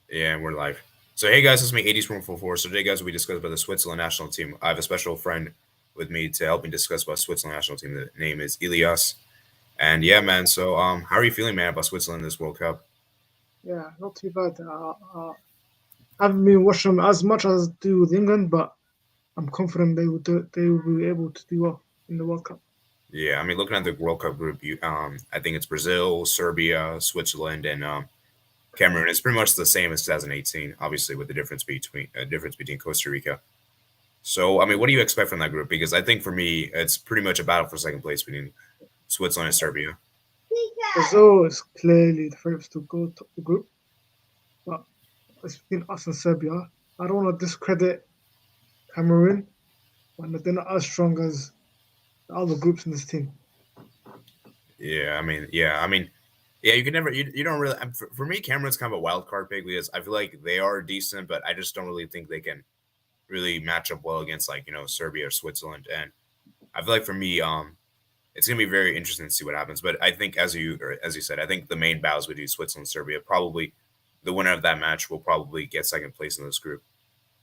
Yeah, and we're live. So, hey guys, this is me, 80s Room 44. So, today, guys, we discuss about the Switzerland national team. I have a special friend with me to help me discuss about Switzerland national team. The name is Elias. And yeah, man. So, how are you feeling, man, about Switzerland in this World Cup? Yeah, not too bad. I haven't been watching them as much as I do with England, but I'm confident they will do. They will be able to do well in the World Cup. Yeah, I mean, looking at the World Cup group, I think it's Brazil, Serbia, Switzerland, and Cameroon. It's pretty much the same as 2018, obviously, with the difference between Costa Rica. So, I mean, what do you expect from that group? Because I think for me, it's pretty much a battle for second place between Switzerland and Serbia. Brazil is clearly the favourites to go top the group, but it's between us and Serbia. I don't want to discredit Cameroon, but they're not as strong as the other groups in this team. Yeah. You can never, you don't really. For me, Cameron's kind of a wild card pick because I feel like they are decent, but I just don't really think they can really match up well against like Serbia or Switzerland. And I feel like for me, it's gonna be very interesting to see what happens. But I think as you said, I think the main battles would be Switzerland, Serbia. Probably the winner of that match will probably get second place in this group.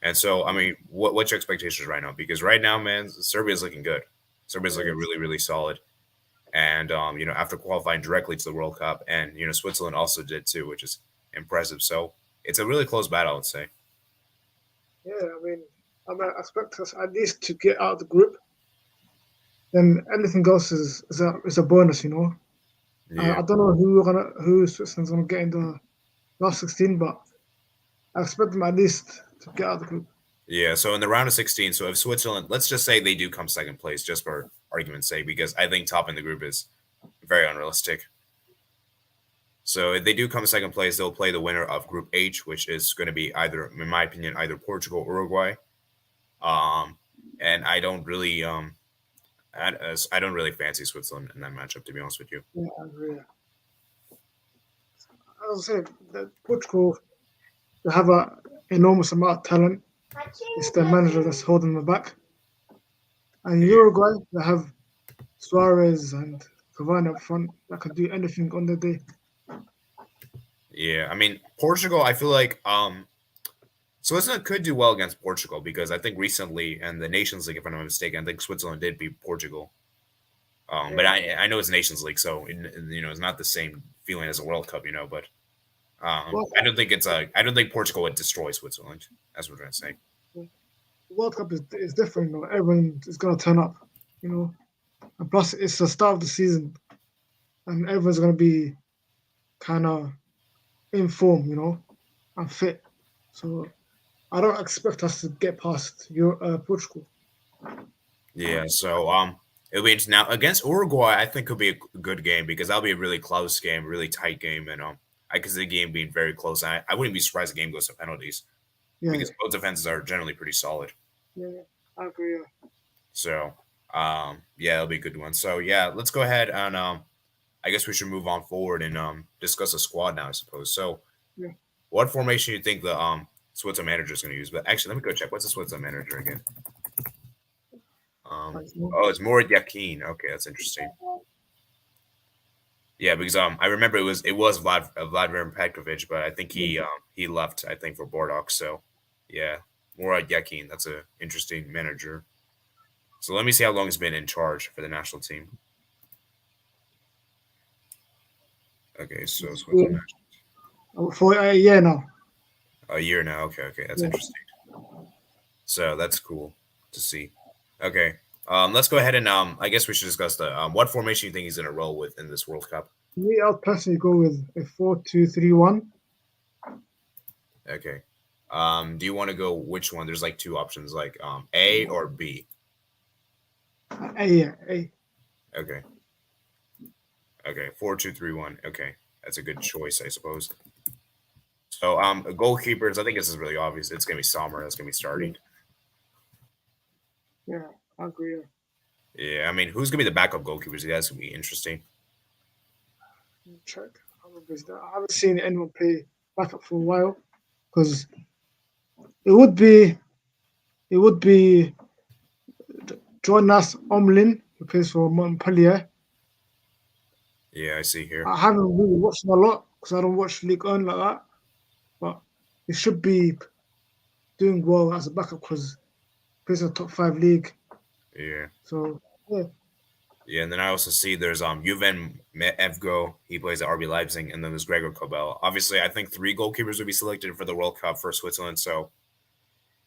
And so, I mean, what's your expectations right now? Because right now, man, Serbia's looking good. Serbia's looking Yes. really, really solid. And after qualifying directly to the World Cup, and Switzerland also did too, which is impressive. So it's a really close battle, I would say. Yeah, I expect us at least to get out of the group. Then anything else is a bonus, you know. Yeah, I don't know who Switzerland's gonna get in the last 16, but I expect them at least to get out of the group. yeah. So in the round of 16, so if Switzerland, let's just say they do come second place, just for argument's sake, because I think top in the group is very unrealistic. So if they do come second place, they'll play the winner of Group H, which is going to be either, in my opinion, either Portugal or Uruguay. Um, and I don't really fancy Switzerland in that matchup, to be honest with you. Yeah, I agree. As I said, Portugal, they have an enormous amount of talent. It's their manager that's holding them back. And Yeah, Uruguay, they have Suarez and Cavani up front that can do anything on the day. yeah. I mean, Portugal, I feel like Switzerland could do well against Portugal because I think recently in the Nations League, if I'm not mistaken, I think Switzerland did beat Portugal. But Yeah. I know it's Nations League, so it's not the same feeling as a World Cup, but Well, I don't think Portugal would destroy Switzerland. That's what I'm trying to say. the World Cup is different. You know, everyone is going to turn up. You know, and plus it's the start of the season, and everyone's going to be kind of in form. You know, and fit. So I don't expect us to get past Portugal. Yeah, so it'll be now against Uruguay. I think could be a good game because that'll be a really close game, really tight game, and I can see the game being very close. I wouldn't be surprised the game goes to penalties Yeah, because both defenses are generally pretty solid. yeah, yeah. I agree. So yeah, it'll be a good one. So yeah, let's go ahead and I guess we should move on forward and discuss the squad now. I suppose. So Yeah, what formation you think the Switzerland manager is going to use? But actually, let me go check. What's the Switzerland manager again? like, you know, Oh, it's Mourad Yakin. Okay, that's interesting. Yeah, because I remember it was Vladimir Petkovic, but I think yeah, he left I think for Bordeaux. So yeah, Mourad Yakin. That's a interesting manager. So let me see how long he's been in charge for the national team. Okay, so Switzerland for a year now. a year now. Okay, that's Yeah. interesting. So that's cool to see. Okay, let's go ahead and I guess we should discuss the what formation you think he's gonna roll with in this World Cup. Me, I'll personally go with a 4-2-3-1. Okay, do you want to go which one? There's like two options, like A or B. Yeah, a Okay. Okay, 4-2-3-1. Okay, that's a good choice, I suppose. So, goalkeepers. I think this is really obvious. It's gonna be Sommer. That's gonna be yeah, starting. yeah, I agree. Yeah, I mean, who's gonna be the backup goalkeepers? That's gonna be interesting. Check. I haven't seen anyone play backup for a while because it would be it would be Jonas Omlin who plays for Montpellier. Yeah, I see here. I haven't really watched him a lot because I don't watch League On like that. But he should be doing well as a backup because plays in a top 5 league. Yeah. So yeah, Yeah, and then I also see there's Juven Evgo. He plays at RB Leipzig, and then there's Gregor Kobel. Obviously, I think 3 goalkeepers would be selected for the World Cup for Switzerland. So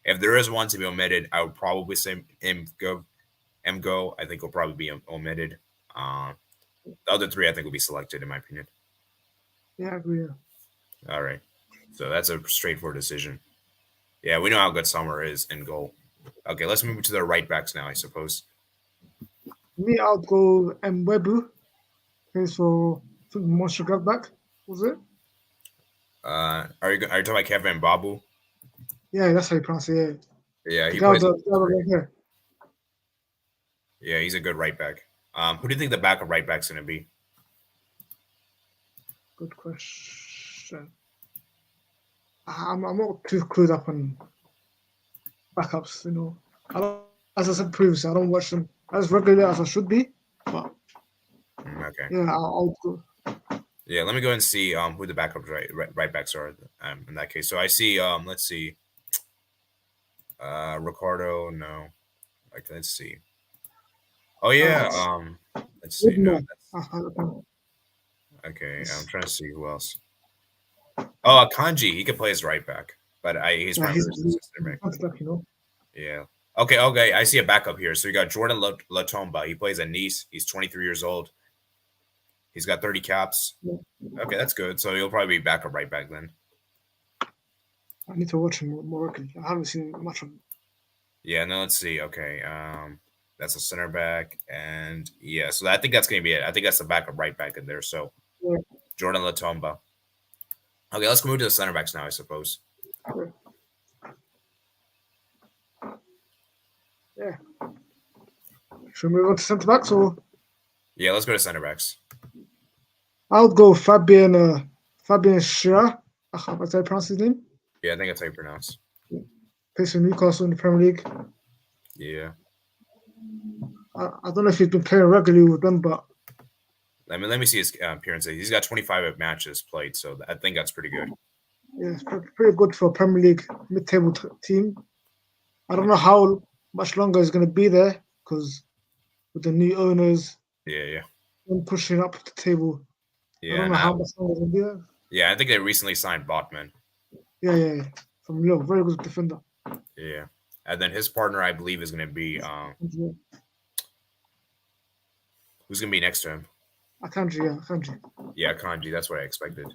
if there is one to be omitted, I would probably say Mgo. I think will probably be omitted. The other 3, I think, will be selected, in my opinion. yeah, I agree. Yeah. All right. So that's a straightforward decision. Yeah, we know how good Sommer is in goal. Okay, let's move to the right backs now, I suppose. Me, I'll go Mwebu. Plays for I think Mönchengladbach. Was it? Are you talking about Kevin Babu? Yeah, that's how you pronounce it. Yeah, Yeah, the he guy with plays. the right hair. Yeah, he's a good right back. Who do you think the backup right back's going to be? Good question. I'm not too clued up on backups. I don't, as I said previously, I don't watch them as regularly as I should be. But Okay. yeah, I'll go. Yeah, let me go and see who the backup right backs are in that case. So I see let's see. Ricardo, no. Like let's see. Oh yeah, It's let's see. No, Woodmore. that's okay. I'm It's, trying to see who else. Oh, Kanji, he could play as right back, but he's yeah, primarily he's center back. back. Yeah. Okay. I see a backup here. So you got Jordan Latomba. He plays at Nice. He's 23 years old. He's got 30 caps. Yeah. Okay, that's good. So he'll probably be backup right back then. I need to watch him more regularly. I haven't seen much of him. Yeah, no, let's see. Okay. That's a center back. And yeah, so I think that's gonna be it. I think that's the backup right back in there. So Yeah. Jordan Latomba. Okay, let's move to the center backs now, I suppose. Yeah. Should we move on to centre backs or? Yeah, let's go to center backs. I'll go Fabian Schär. How do I pronounce his name? Yeah, I think that's how you pronounce. Plays for Newcastle in the Premier League. Yeah. I don't know if he's been playing regularly with them, but Let me see his appearances. He's got 25 matches played, so I think that's pretty good. yeah, it's pretty good for a Premier League mid-table team. I don't know how much longer he's going to be there because with the new owners Yeah. and pushing up the table, Yeah. I don't know how much longer he's going to be there. Yeah, I think they recently signed Botman. Yeah. From Lille, very good defender. Yeah. And then his partner, I believe, is going to be who's going to be next to him? Akanji. Yeah, Kanji. That's what I expected.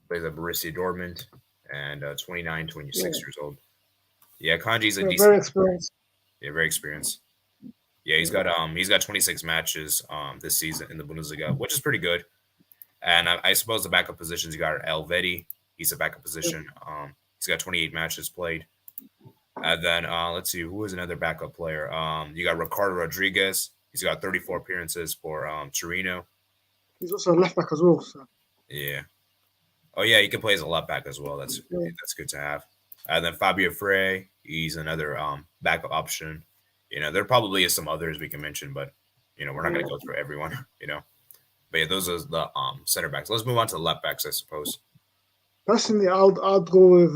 Plays at Borussia Dortmund and 29, 26 years old. Yeah, Kanji's a decent. Very experienced. Yeah, very experienced. Yeah, he's got 26 matches this season in the Bundesliga, which is pretty good. And I suppose the backup positions you got Elvedi. He's a backup position. He's got 28 matches played. And then let's see who is another backup player. You got Ricardo Rodriguez. He's got 34 appearances for Torino. He's also a left back as well. So. Yeah. Oh yeah, he can play as a left back as well. That's good to have. And then Fabio Frey, he's another backup option. There probably is some others we can mention, but we're not going to go through everyone. But yeah, those are the center backs. Let's move on to the left backs, I suppose. Personally, I'd go with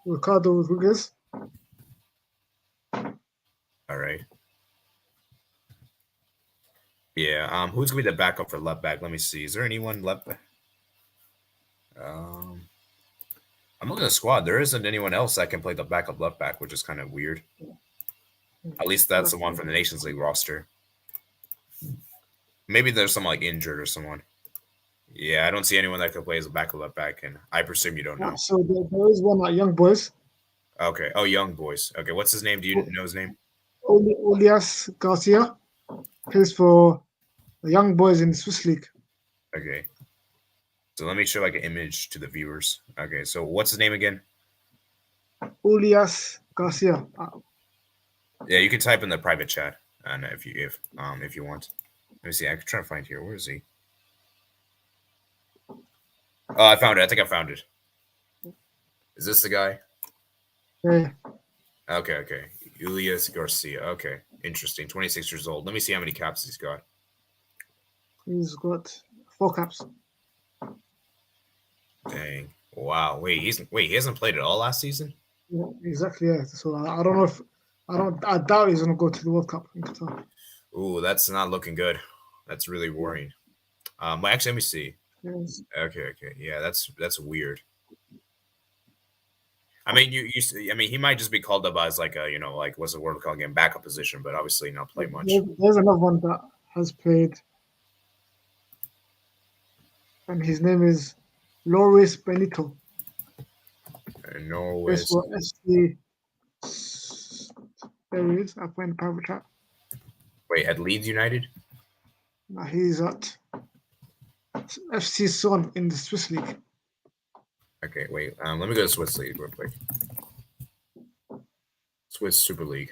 Ricardo Rodriguez. All right. Yeah. Who's gonna be the backup for left back? Let me see. Is there anyone left back? I'm looking at the squad. There isn't anyone else that can play the backup left back, which is kind of weird. At least that's the one from the Nations League roster. Maybe there's someone like injured or someone. Yeah, I don't see anyone that can play as a backup left back, and I presume you don't know. So there is one at Young Boys. Okay. Oh, Young Boys. Okay, what's his name? Do you know his name? Julius Garcia. Plays for the Young Boys in the Swiss League. Okay. So let me show like an image to the viewers. Okay, so what's his name again? Julius Garcia. Yeah, you can type in the private chat, and if you want. Let me see. I can try to find here. Where is he? Oh, I found it. I think I found it. Is this the guy? Yeah. Okay. Julius Garcia. Okay, interesting. 26 years old. Let me see how many caps he's got. He's got 4 caps. Dang. Wow. He hasn't played at all last season. Yeah, exactly. Yeah. So I don't know if I don't. I doubt he's gonna go to the World Cup in Qatar. Ooh, that's not looking good. That's really worrying. Well, actually, let me see. Yes. Okay. Yeah, that's weird. I mean, I mean, he might just be called up as like a, like what's the word called again, backup position, but obviously not play much. There's another one that has played, and his name is Loris Benito. Plays Norway's. for FC. There he is. I put in the private chat. Wait, at Leeds United. Now he's at FC Son in the Swiss league. Okay, wait. Let me go to Swiss League real quick. Swiss Super League.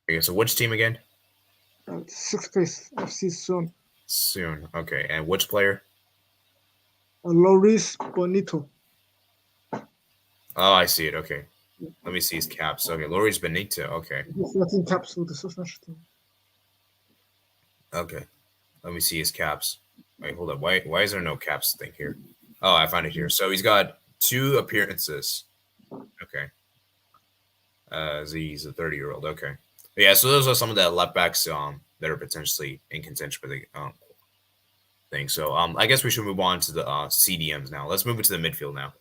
Okay, so which team again? Sixth place, FC Son. Soon. Okay, and which player? Loris Bonito. Oh, I see it. Okay, let me see his caps. Okay, Loris Benito. Okay, 13 caps with the Swiss national team. okay. Let me see his caps. Wait, hold up. Why is there no caps thing here? Oh, I found it here. So he's got 2 appearances. Okay. He's a 30-year-old. Okay. But yeah, so those are some of the left backs that are potentially in contention for the thing. So I guess we should move on to the CDMs now. Let's move into the midfield now.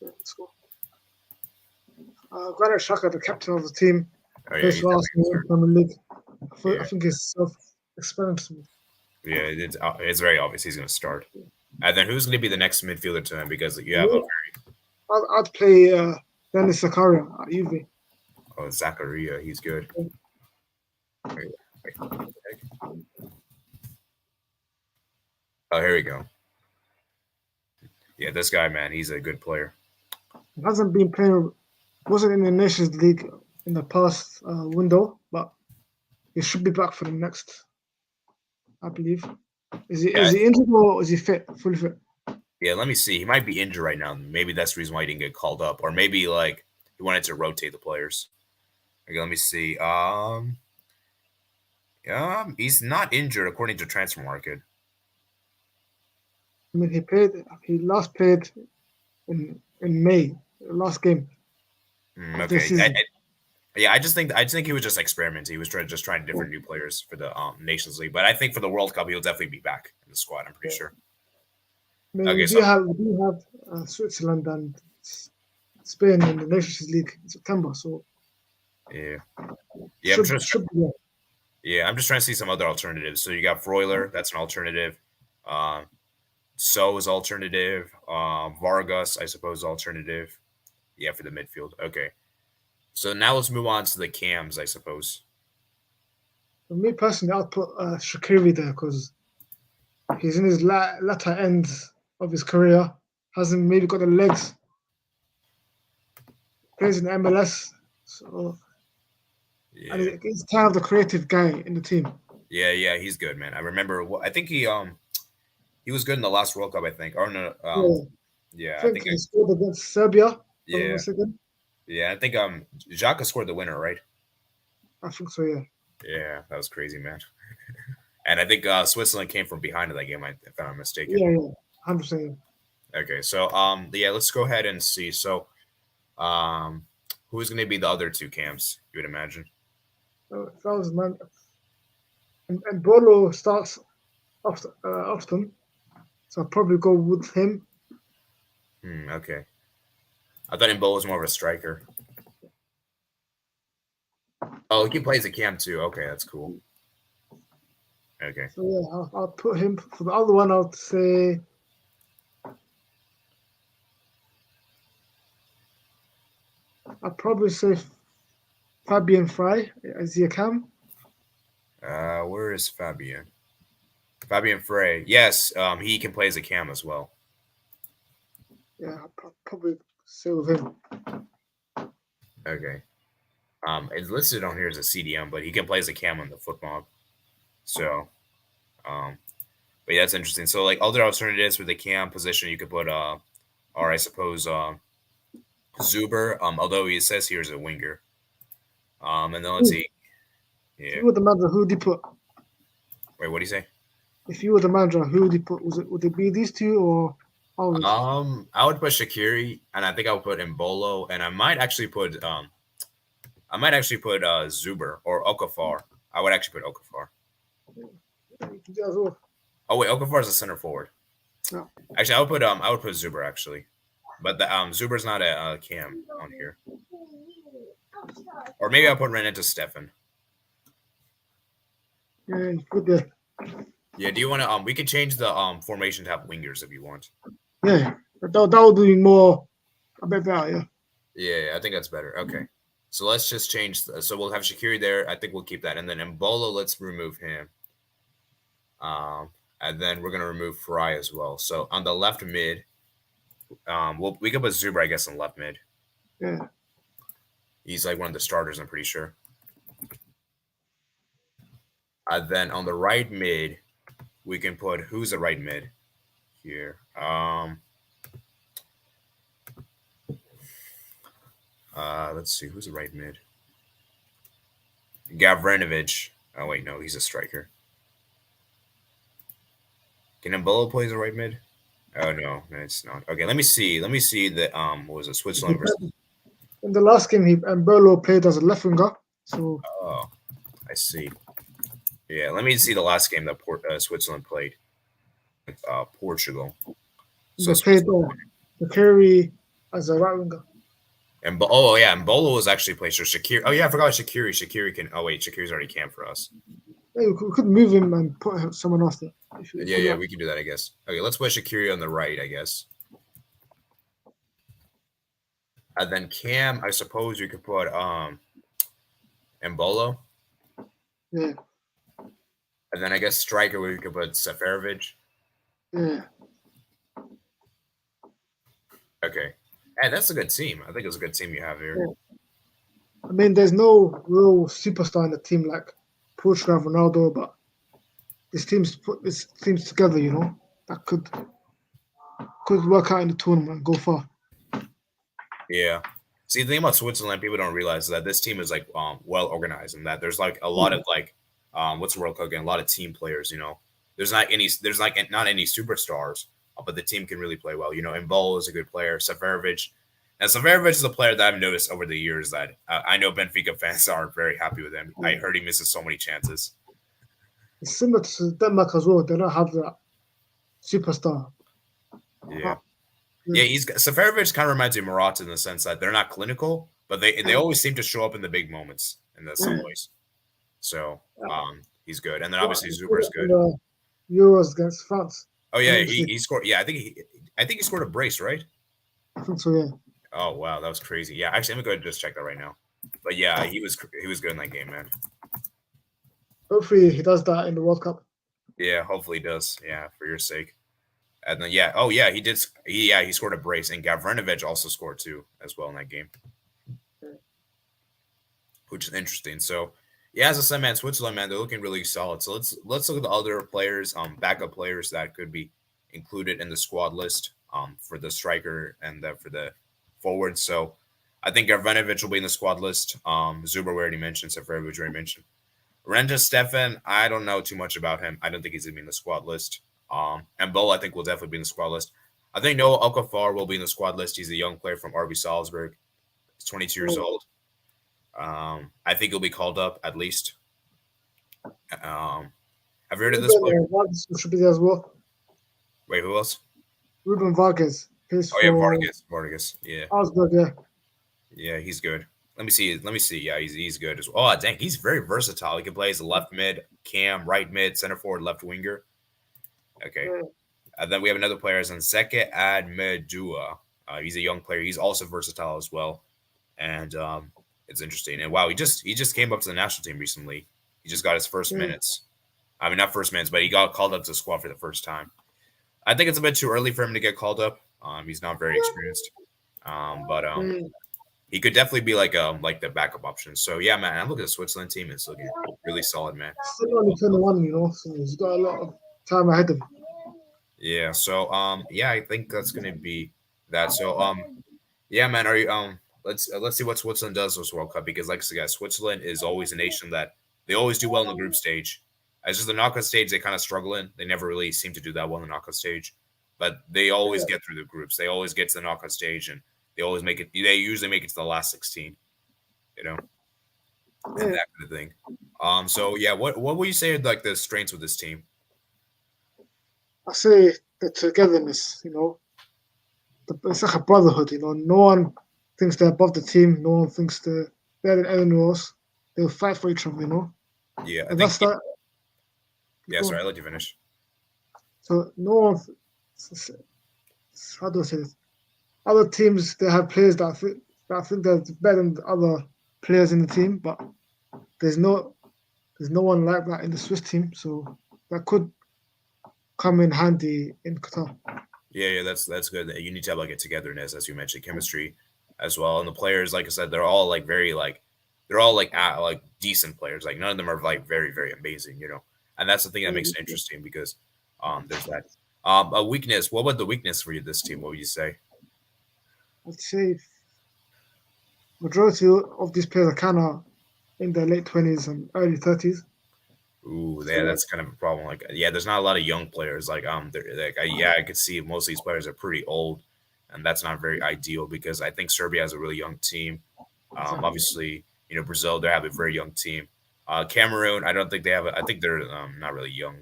Yeah, let's go. Granit Xhaka, the captain of the team, Oh, yeah, plays for Arsenal in the Premier League. Yeah. I think it's self-explanatory. Yeah, it's very obvious he's going to start. And then who's going to be the next midfielder to him? Because you have I'd play Dennis Zakaria at Juve. Zakaria. He's good. Wait. Oh, here we go. Yeah, this guy, man, he's a good player. He hasn't been playing, wasn't in the Nations League in the past window, but he should be back for the next, I believe. Is he injured or is he fit, fully fit? Yeah, let me see. He might be injured right now. Maybe that's the reason why he didn't get called up, or maybe like he wanted to rotate the players. Okay, let me see. He's not injured according to Transfer Market. I mean, he last played in May, last game. Okay. I just think he was just experimenting. He was trying different new players for the Nations League. But I think for the World Cup, he'll definitely be back in the squad. I'm pretty sure. I mean, Okay, we do have Switzerland and Spain in the Nations League in September, so yeah, should be there. Yeah, I'm just trying to see some other alternatives. So you got Freuler, that's an alternative. So is alternative. Vargas, I suppose, alternative. Yeah, for the midfield. Okay. So now let's move on to the cams, I suppose. For me personally, I'll put Shaqiri there because he's in his latter end of his career. Hasn't maybe got the legs. Plays in the MLS, so Yeah. and he's kind of the creative guy in the team. Yeah, he's good, man. I remember. I think he was good in the last World Cup. I think. Or no. I think he scored against Serbia. Yeah. Yeah, I think Xhaka scored the winner, right? I think so. Yeah. Yeah, that was crazy, man. And I think Switzerland came from behind in that game, if I'm not mistaken. Yeah, 100%. Okay, so yeah, let's go ahead and see. So, who's going to be the other 2 camps? You would imagine. If that was man, and Bolo starts often, so I'll probably go with him. Okay. I thought Mbo was more of a striker. Oh, he plays a cam too. Okay, that's cool. Okay. So yeah, I'll put him for the other one. I'll say I'll probably say Fabian Frey as your cam. Where is Fabian? Fabian Frey. Yes, he can play as a cam as well. Yeah, I'll probably say with him. Okay. It's listed on here as a CDM, but he can play as a cam on the football. So, but yeah, that's interesting. So, like other alternatives for the cam position, you could put, or I suppose, Zuber. Although he says here is a winger. And then let's see. Yeah. If you were the manager, who would you put? Wait, what do you say? If you were the manager, who would you put? Would it be these 2 or? Always. I would put Shaqiri, and I think I would put Mbolo, and I might actually put Zuber or Okafor. I would actually put Okafor. Yeah, you can do that as well. Oh wait, Okafor is a center forward. Yeah. Actually, I would put Zuber actually, but the Zuber's not a cam on here. Or maybe I'll put Renan to Stefan. Yeah, good there. Yeah, do you want to? We can change the formation to have wingers if you want. Yeah, that would be more a bit better. Yeah. Yeah, I think that's better. Okay, so let's just change. So we'll have Shaqiri there. I think we'll keep that, and then Mbolo, let's remove him. And then we're gonna remove Fry as well. So on the left mid, we could put Zuber, I guess, in left mid. Yeah. He's like one of the starters, I'm pretty sure. Then on the right mid, we can put who's the right mid here. Let's see who's the right mid. Gavranovic. Oh wait, no, he's a striker. Can Mbolo play the right mid? Oh no, it's not. Okay, let me see. Let me see the what was it? Switzerland versus. In the last game, Mbolo played as a left winger. So. Oh, I see. Yeah, let me see the last game that Switzerland played. Portugal. So they played Shaqiri as a right winger. And oh yeah, and Mbolo was actually played. So Shaqiri. Oh yeah, I forgot Shaqiri. Shaqiri can. Oh wait, Shaqiri's already camped for us. Yeah, we could move him and put someone else there. Yeah, we can do that, I guess. Okay, let's put Shaqiri on the right, I guess. And then Cam, I suppose you could put Mbolo. Yeah. And then I guess striker we could put Seferovic. Yeah. Okay. Hey, that's a good team. I think it's a good team you have here. Yeah. I mean, there's no real superstar in the team like Portugal, Ronaldo, but this team's put this teams together, you know, that could work out in the tournament and go far. Yeah. See, the thing about Switzerland, people don't realize that this team is like well organized, and that there's like a lot of like what's the World Cup again? A lot of team players. You know, there's not any superstars, but the team can really play well. You know, Mbolo is a good player. Seferovic. And Seferovic is a player that I've noticed over the years that I know Benfica fans are very happy with him. I heard he misses so many chances. It's similar to Denmark as well. They don't have that superstar. Yeah. Yeah, Seferovic kind of reminds me of Morata in the sense that they're not clinical, but they always seem to show up in the big moments in some ways. So he's good. And then obviously Zuber is good. Euros against France. Oh yeah, he scored. Yeah, I think he scored a brace, right? I think so, yeah. Oh wow, that was crazy. Yeah, actually, I'm gonna go ahead and just check that right now. But yeah, he was good in that game, man. Hopefully, he does that in the World Cup. Yeah, hopefully he does. Yeah, for your sake. And then he did. He scored a brace, and Gavranovic also scored too as well in that game, which is interesting. So yeah, as I said, man, Switzerland, man, they're looking really solid. So let's look at the other players, backup players that could be included in the squad list, for the striker and for the forward. So I think Gavranovic will be in the squad list. Zuber we already mentioned. Seferovic we already mentioned. Renta Stefan, I don't know too much about him. I don't think he's gonna be in the squad list. And Bo, I think, will definitely be in the squad list. I think Noah Okafor will be in the squad list. He's a young player from RB Salzburg. He's 22 years old. I think he'll be called up at least. Have you heard of this player? Vargas should be there as well. Wait, who else? Ruben Vargas. Vargas. Yeah. Salzburg, yeah. Yeah, he's good. Let me see. Yeah, he's good as well. Oh, dang, he's very versatile. He can play as a left mid, cam, right mid, center forward, left winger. Okay. Yeah. And then we have another player as Nseke Admedua. He's a young player. He's also versatile as well. And it's interesting. And wow, he just came up to the national team recently. He just got his first minutes. I mean, not first minutes, but he got called up to the squad for the first time. I think it's a bit too early for him to get called up. He's not very experienced. But he could definitely be like the backup option. So yeah, man, I'm looking at the Switzerland team. It's looking really solid, man. Still only 21, you know, so he's got a lot of time ahead of him. Yeah. So yeah, I think that's gonna be that. So yeah, man. Are you let's see what Switzerland does this World Cup, because like I said, guys, Switzerland is always a nation that they always do well in the group stage. It's just the knockout stage they kind of struggle in. They never really seem to do that well in the knockout stage. but they always get through the groups. They always get to the knockout stage, and they always make it. They usually make it to the last 16. You know, and Yeah, that kind of thing. So yeah, what would you say are like the strengths with this team? I say the togetherness. It's like a brotherhood. No one thinks they're above the team. No one thinks they're better than anyone else. They'll fight for each other. Yeah, I And think. that's that. Yeah, Go sorry, on. I let you finish. So no one. How do I say this? Other teams they have players that I think they're better than the other players in the team, but there's no there's no one like that in the Swiss team. So that could come in handy in Qatar. Yeah, that's good. You need to have like a togetherness, as you mentioned, chemistry as well. And the players, like I said, they're all like very like they're all like decent players. Like none of them are like very amazing, you know. And that's the thing that makes it interesting because there's that. A weakness. What would the weakness for you this team? What would you say? I'd say majority of these players are kind of in their late 20s and early 30s. Ooh, yeah, So that's kind of a problem. Like, yeah, there's not a lot of young players. Like, yeah, I could see most of these players are pretty old, and that's not very ideal because I think Serbia has a really young team. exactly. Obviously, Brazil, they have a very young team. Cameroon, I don't think they have. I think they're not really young.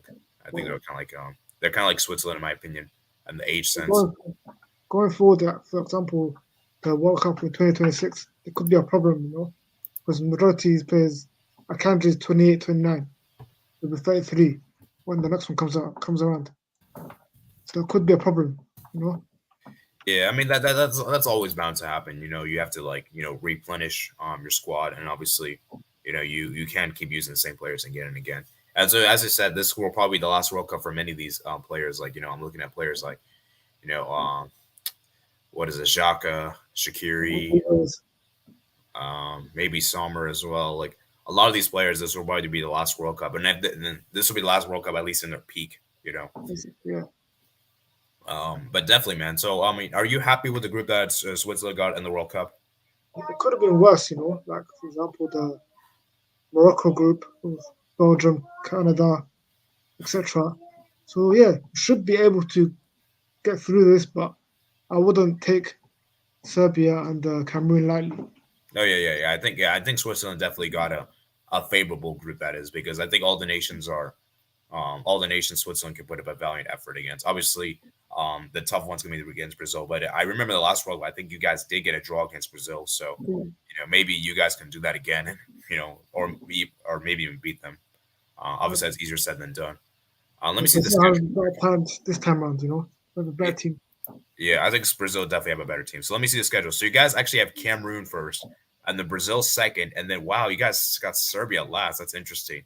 I think they're kind of like Switzerland in my opinion, in the age sense. Going, going forward, for example, the World Cup in 2026, it could be a problem, because majority of these players are candidates 28, 29. They'll be 33 when the next one comes around. So it could be a problem. Yeah, I mean that's always bound to happen. You have to like replenish your squad, and obviously, you can't keep using the same players again and again. And so, as I said, this will probably be the last World Cup for many of these players. Like I'm looking at players like you know what is it, Xhaka, Shaqiri, maybe Sommer as well. Like a lot of these players, this will probably be the last World Cup, and then this will be the last World Cup at least in their peak. Yeah, But definitely, man. So, I mean, are you happy with the group that Switzerland got in the World Cup? it could have been worse. Like for example, the Morocco group with Belgium, Canada, etc. So yeah, should be able to get through this, but I wouldn't take Serbia and Cameroon lightly. Oh yeah. I think Switzerland definitely got a favorable group that is because I think all the nations Switzerland can put up a valiant effort against. Obviously, the tough one's gonna be against Brazil, but I remember the last World Cup, I think you guys did get a draw against Brazil, so maybe you guys can do that again, or maybe even beat them. Obviously, that's easier said than done. Let me see the Brazil has schedule. better plans this time around. They have a better Yeah, team. yeah, I think Brazil definitely have a better team. So let me see the schedule. So you guys actually have Cameroon first, and then Brazil second, and then wow, you guys got Serbia last. That's interesting.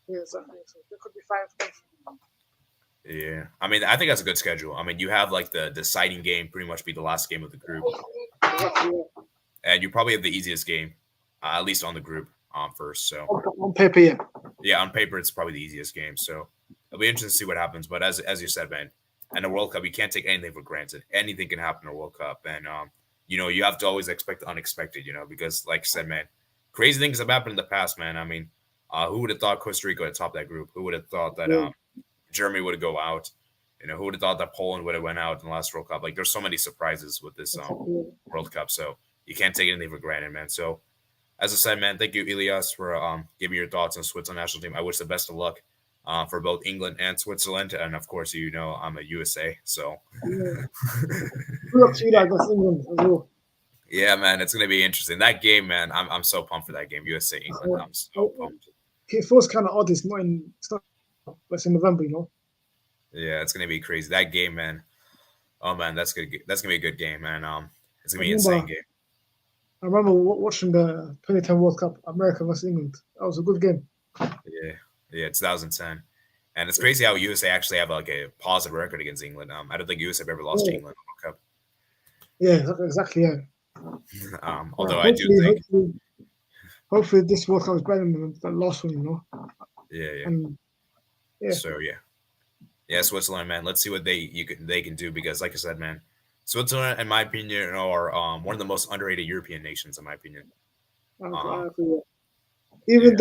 Yeah, exactly. So they could be fighting. Yeah, I mean, I think that's a good schedule. I mean, you have like the deciding game pretty much be the last game of the group, Exactly, and you probably have the easiest game, at least on the group first. So on paper, yeah. yeah, on paper it's probably the easiest game. So it'll be interesting to see what happens. But as you said, man, in a World Cup you can't take anything for granted. Anything can happen in a World Cup, and you have to always expect the unexpected. Because like I said, man, crazy things have happened in the past, man. I mean, who would have thought Costa Rica would top that group? Who would have thought that Yeah, Germany would go out? Who would have thought that Poland would have went out in the last World Cup? Like, there's so many surprises with this exactly. World Cup, so you can't take anything for granted, man. So, as I said, man, thank you, Elias, for giving your thoughts on Switzerland national team. I wish the best of luck for both England and Switzerland, and of course, I'm a USA, so Yeah. Good luck to you that against England as well. yeah, man, it's gonna be interesting. That game, man, I'm so pumped for that game, USA England. I'm so pumped. It feels kind of odd. It's not, but it's in November. Yeah, it's gonna be crazy. That game, man. Oh man, that's good. That's gonna be a good game, man. It's I gonna be an insane remember, game. I remember watching the 2010 World Cup, America versus England. That was a good game. Yeah, yeah, 2010. And it's crazy how USA actually have like a positive record against England. I don't think USA have ever lost to Yeah, England in the World yeah, exactly. Yeah. Cup. Well, Although I do think, hopefully, this World Cup is better than the last one. yeah. And yeah, So yeah, Switzerland, man. Let's see what they can do because, like I said, man, Switzerland, in my opinion, are one of the most underrated European nations, in my opinion. I agree. Yeah, Even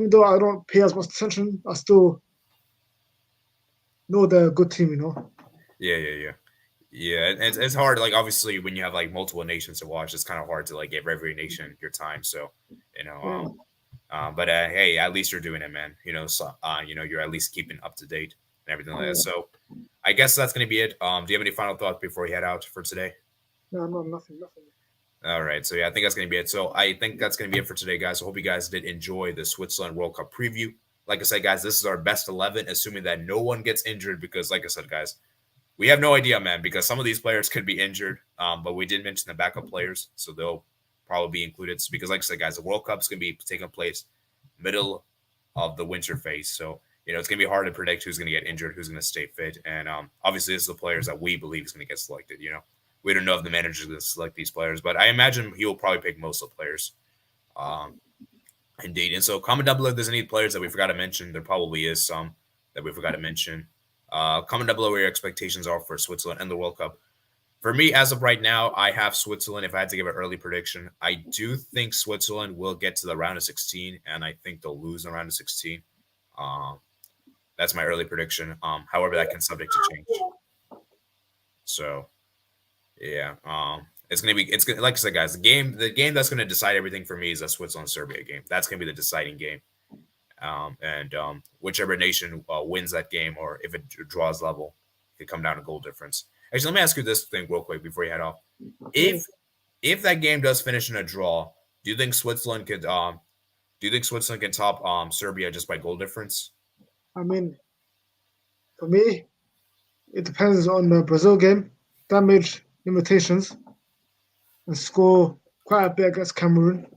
though I don't pay as much attention, I still know they're a good team. Yeah. Yeah, it's hard. Like obviously, when you have like multiple nations to watch, it's kind of hard to like give every nation your time. So, you know, Yeah, but hey, at least you're doing it, man. You're at least keeping up to date and everything like that. yeah, So, I guess that's gonna be it. Do you have any final thoughts before you head out for today? yeah. No, nothing, nothing. All right. So yeah, I think that's gonna be it. So I think that's gonna be it for today, guys. I hope you guys did enjoy the Switzerland World Cup preview. Like I said, guys, this is our best 11, assuming that no one gets injured. Because, like I said, guys, we have no idea, man. Because some of these players could be injured. But we did mention the backup players, so they'll probably be included. Because, like I said, guys, the World Cup is gonna be taking place middle of the winter phase. So it's gonna be hard to predict who's gonna get injured, who's gonna stay fit, and obviously, this is the players that we believe is gonna get selected. We don't know if the manager is going to select these players, but I imagine he will probably pick most of the players. Um, Indeed. And so comment down below if there's any players that we forgot to mention. There probably is some that we forgot to mention. Comment down below where your expectations are for Switzerland and the World Cup. For me, as of right now, I have Switzerland. If I had to give an early prediction, I do think Switzerland will get to the round of 16, and I think they'll lose in the round of 16. Um, that's my early prediction. However, that can subject to change. So yeah. It's gonna like I said, guys, the game that's gonna decide everything for me is a Switzerland Serbia game. That's gonna be the deciding game. And whichever nation wins that game, or if it draws level, it could come down to goal difference. Actually, let me ask you this thing real quick before you head off. Yeah. If that game does finish in a draw, do you think Switzerland could top Serbia just by goal difference? I mean, for me, it depends on the Brazil game, damage limitations, and score quite a bit against Cameroon.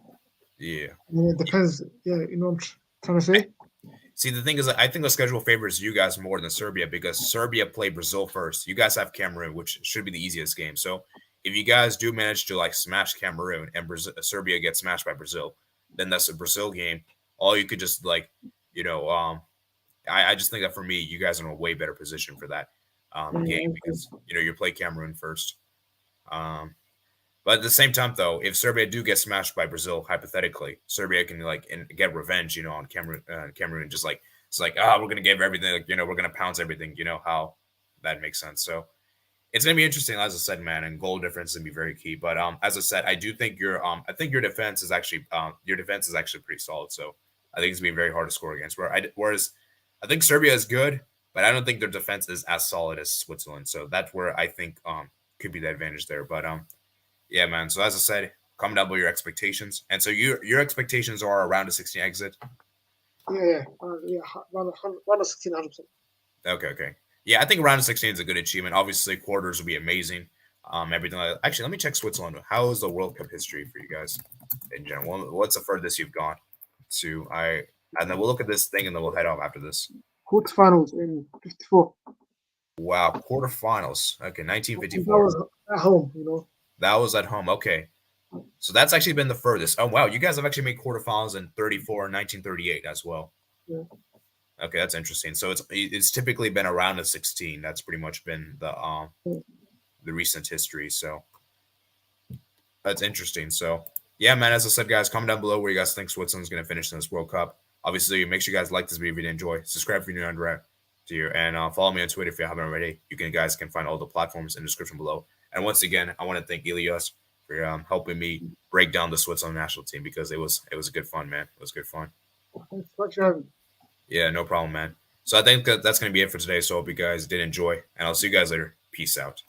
Yeah. It depends. Yeah, you know what I'm trying to say? See, the thing is, I think the schedule favors you guys more than Serbia because Serbia played Brazil first. You guys have Cameroon, which should be the easiest game. So if you guys do manage to like smash Cameroon and Serbia gets smashed by Brazil, then that's a Brazil game. All you could just like, you know, I just think that for me, you guys are in a way better position for that game because you play Cameroon first. Um, but at the same time, though, if Serbia do get smashed by Brazil, hypothetically, Serbia can like get revenge, on Cameroon. Cameroon just like it's like, we're gonna give everything, like, we're gonna pounce everything. You know how that makes sense. So it's gonna be interesting, as I said, man, and goal difference is gonna be very key. But as I said, I do think I think your defense is actually pretty solid. So I think it's gonna be very hard to score against. Whereas I think Serbia is good, but I don't think their defense is as solid as Switzerland. So that's where I think could be the advantage there. But yeah, man. So as I said, comment down below your expectations. And so your expectations are around a 16 exit. Yeah, round of 16, 100%. Okay. Yeah, I think around a 16 is a good achievement. Obviously, quarters would be amazing. Everything like that. Actually, let me check Switzerland. How is the World Cup history for you guys in general? What's the furthest you've gone to? And then we'll look at this thing and then we'll head off after this. Quarterfinals in 54. Wow, quarterfinals. Okay, That 1954. was at home. That was at home. Okay. So that's actually been the furthest. Oh, wow. You guys have actually made quarterfinals in 34 and 1938 as well. Yeah. Okay, that's interesting. So it's typically been around a 16. That's pretty much been the recent history. So that's interesting. So yeah, man, as I said, guys, comment down below where you guys think Switzerland's going to finish in this World Cup. Obviously, make sure you guys like this video if you did enjoy. Subscribe if you're new on here, and follow me on Twitter if you haven't already. You guys can find all the platforms in the description below. And once again, I want to thank Ilias for helping me break down the Switzerland national team because it was good fun, man. It was good fun. Thanks for having me. Yeah, no problem, man. So I think that's going to be it for today. So I hope you guys did enjoy, and I'll see you guys later. Peace out.